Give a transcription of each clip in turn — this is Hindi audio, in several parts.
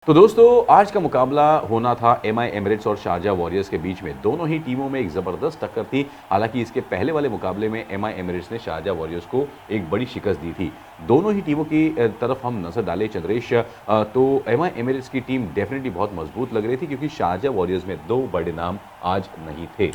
तो दोस्तों आज का मुकाबला होना था एमआई एमिरेट्स और शारजा वॉरियर्स के बीच में। दोनों ही टीमों में एक ज़बरदस्त टक्कर थी। हालांकि इसके पहले वाले मुकाबले में एमआई एमिरेट्स ने शारजा वॉरियर्स को एक बड़ी शिकस्त दी थी। दोनों ही टीमों की तरफ हम नजर डालें चंद्रेश, तो एमआई एमिरेट्स की टीम डेफिनेटली बहुत मजबूत लग रही थी क्योंकि शारजा वॉरियर्स में दो बड़े नाम आज नहीं थे।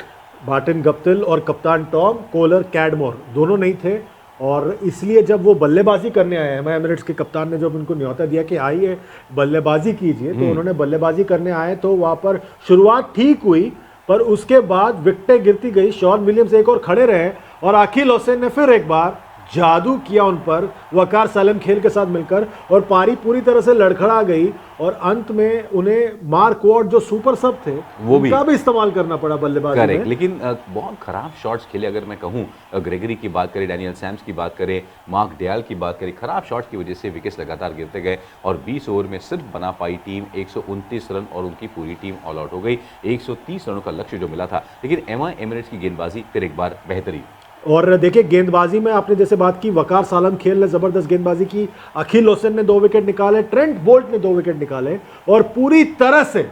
मार्टिन गप्टिल और कप्तान टॉम कोलर कैडमोर दोनों नहीं थे, और इसलिए जब वो बल्लेबाजी करने आए, एमआई एमिरेट्स के कप्तान ने जब उनको न्योता दिया कि आइए बल्लेबाजी कीजिए, तो उन्होंने बल्लेबाजी करने आए। तो वहाँ पर शुरुआत ठीक हुई, पर उसके बाद विकेटें गिरती गई। शॉन विलियम्स एक और खड़े रहे और आकिल हुसैन ने फिर एक बार जादू किया उन पर वकार सालम खेल के साथ मिलकर, और पारी पूरी तरह से लड़खड़ा गई। और अंत में उन्हें मार्क वॉर्ड जो सुपर सब थे वो भी इस्तेमाल करना पड़ा बल्लेबाजी में। लेकिन बहुत खराब शॉट्स खेले। अगर मैं कहूं, ग्रेगरी की बात करें, डैनियल सैम्स की बात करें, मार्क डेयल की बात करें, खराब शॉट्स की वजह से विकेट्स लगातार गिरते गए और 20 ओवर में सिर्फ बना पाई टीम 129 रन और उनकी पूरी टीम ऑल आउट हो गई। 130 रनों का लक्ष्य जो मिला था, लेकिन एमआई एमिरेट्स की गेंदबाजी फिर एक बार बेहतरीन। और देखिए गेंदबाजी में आपने जैसे बात की, वकार सालम खेल ने जबरदस्त गेंदबाजी की, अखिल हुसैन ने 2 विकेट निकाले, ट्रेंट बोल्ट ने 2 विकेट निकाले और पूरी तरह से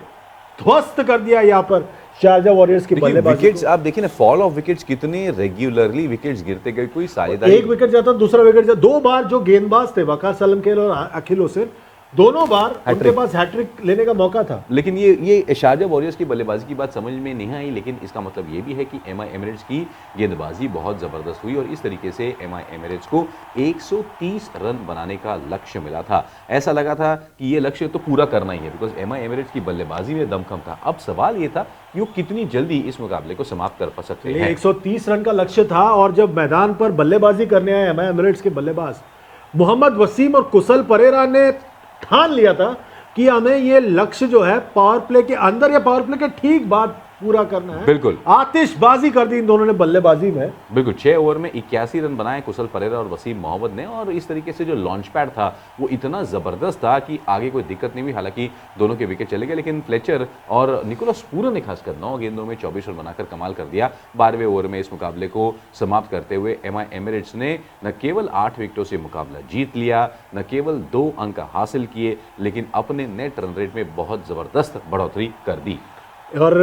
ध्वस्त कर दिया यहाँ पर शारजा वॉरियर्स की बल्लेबाजी। विकेट्स आप देखिए ना, फॉल ऑफ विकेट्स कितने रेगुलरली विकेट्स गिरते गए, कोई साझेदारी। एक विकेट जाता, दूसरा विकेट जाता। 2 बार जो गेंदबाज थे वकार सालम खेल और अखिल हुसैन, दोनों बार उनके पास हैट्रिक लेने का मौका था। लेकिन ये शारजा वॉरियर्स की बल्लेबाजी की बात समझ में नहीं आई। लेकिन इसका मतलब ये भी है कि एमआई एमिरेट्स की गेंदबाजी बहुत ज़बरदस्त हुई और इस तरीके से एमआई एमिरेट्स को 130 रन बनाने का लक्ष्य मिला था। ऐसा लगा था कि ये लक्ष्य तो पूरा करना ही है, बिकॉज एमआई एमिरेट्स की बल्लेबाजी में दमखम था। अब सवाल ये था कि वो कितनी जल्दी इस मुकाबले को समाप्त कर सकते हैं। 130 रन का लक्ष्य था, और जब मैदान पर बल्लेबाजी करने आए एमआई एमिरेट्स के बल्लेबाज मोहम्मद वसीम और कुशल परेरा ने ठान लिया था कि हमें ये लक्ष्य जो है पावर प्ले के अंदर या पावर प्ले के ठीक बाद पूरा करना है। बिल्कुल आतिशबाजी कर दी इन दोनों ने बल्लेबाजी में। बिल्कुल 6 ओवर में 81 रन बनाए कुशल परेरा और वसीम मोहम्मद ने, और इस तरीके से जो लॉन्च पैड था वो इतना ज़बरदस्त था कि आगे कोई दिक्कत नहीं हुई। हालांकि दोनों के विकेट चले गए, लेकिन फ्लेचर और निकोलस पूरन ने खासकर 9 गेंदों में 24 रन बनाकर कमाल कर दिया। 12वें ओवर में इस मुकाबले को समाप्त करते हुए एमआई एमिरेट्स ने न केवल 8 विकेटों से मुकाबला जीत लिया, न केवल 2 अंक हासिल किए, लेकिन अपने नेट रन रेट में बहुत ज़बरदस्त बढ़ोतरी कर दी और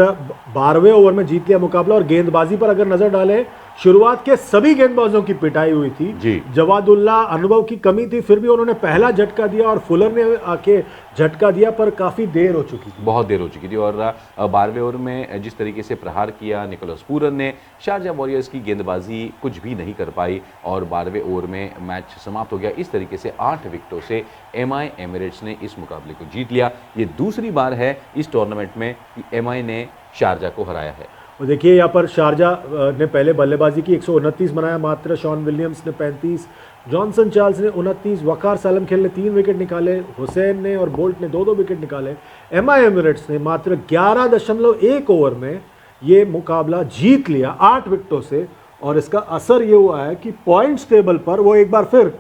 12वें ओवर में जीत लिया मुकाबला। और गेंदबाजी पर अगर नजर डालें, शुरुआत के सभी गेंदबाजों की पिटाई हुई थी जी। जवादुल्ला अनुभव की कमी थी, फिर भी उन्होंने पहला झटका दिया और फुलर ने आके झटका दिया, पर काफी देर हो चुकी थी, बहुत देर हो चुकी थी। और 12वें ओवर में जिस तरीके से प्रहार किया निकोलस पूरन ने, शारजा वॉरियर्स की गेंदबाजी कुछ भी नहीं कर पाई और 12वें ओवर में मैच समाप्त हो गया। इस तरीके से 8 विकेटों से एमआई एमिरेट्स ने इस मुकाबले को जीत लिया। ये दूसरी बार है इस टूर्नामेंट में कि एमआई ने शारजा को हराया है। और देखिए यहाँ पर शारजा ने पहले बल्लेबाजी की, 129 बनाया मात्र। शॉन विलियम्स ने 35, जॉनसन चार्ल्स ने 29, वकार सालम खेल ने 3 विकेट निकाले, हुसैन ने और बोल्ट ने 2-2 विकेट निकाले। एमआई एमिरेट्स ने मात्र 11.1 ओवर में ये मुकाबला जीत लिया 8 विकेटों से, और इसका असर ये हुआ है कि पॉइंट्स टेबल पर वो एक बार फिर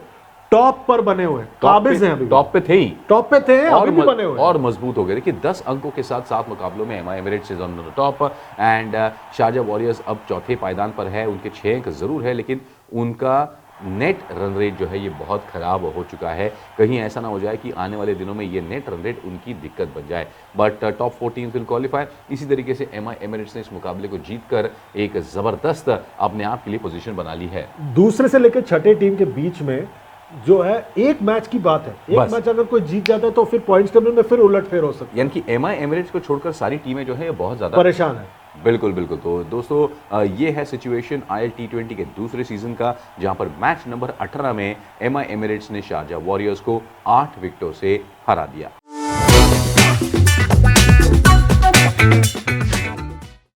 टॉप पर बने हुए काबिज हैं। अभी टॉप पे थे ही, टॉप पे थे और भी बने हुए और मजबूत हो गए। देखिए 10 अंकों के साथ 7 मुकाबलों में MI Emirates is on the top and Sharjah warriors अब चौथे पायदान पर है। उनके 6 अंक जरूर है, लेकिन उनका नेट रन रेट जो है ये बहुत खराब हो चुका है। कहीं ऐसा ना हो जाए कि आने वाले दिनों में ये नेट रन रेट उनकी दिक्कत बन जाए। But top 4 teams will qualify. इसी तरीके से एमआई एमिरेट्स ने इस मुकाबले को जीतकर एक जबरदस्त अपने आप के लिए पोजीशन बना ली है। दूसरे से लेकर छठे टीम के बीच में जो है एक मैच की बात है। एक मैच अगर कोई जीत जाता है तो फिर पॉइंट्स टेबल में फिर उलटफेर हो सकती है। यानी कि एमआई एमिरेट्स को छोड़कर सारी टीमें जो है बहुत ज्यादा परेशान है। बिल्कुल बिल्कुल। तो दोस्तों ये है सिचुएशन आईएल T20 के दूसरे सीजन का, जहां पर मैच नंबर 18 में एमआई एमिरेट्स ने शारजा वॉरियर्स को 8 विकेटों से हरा दिया।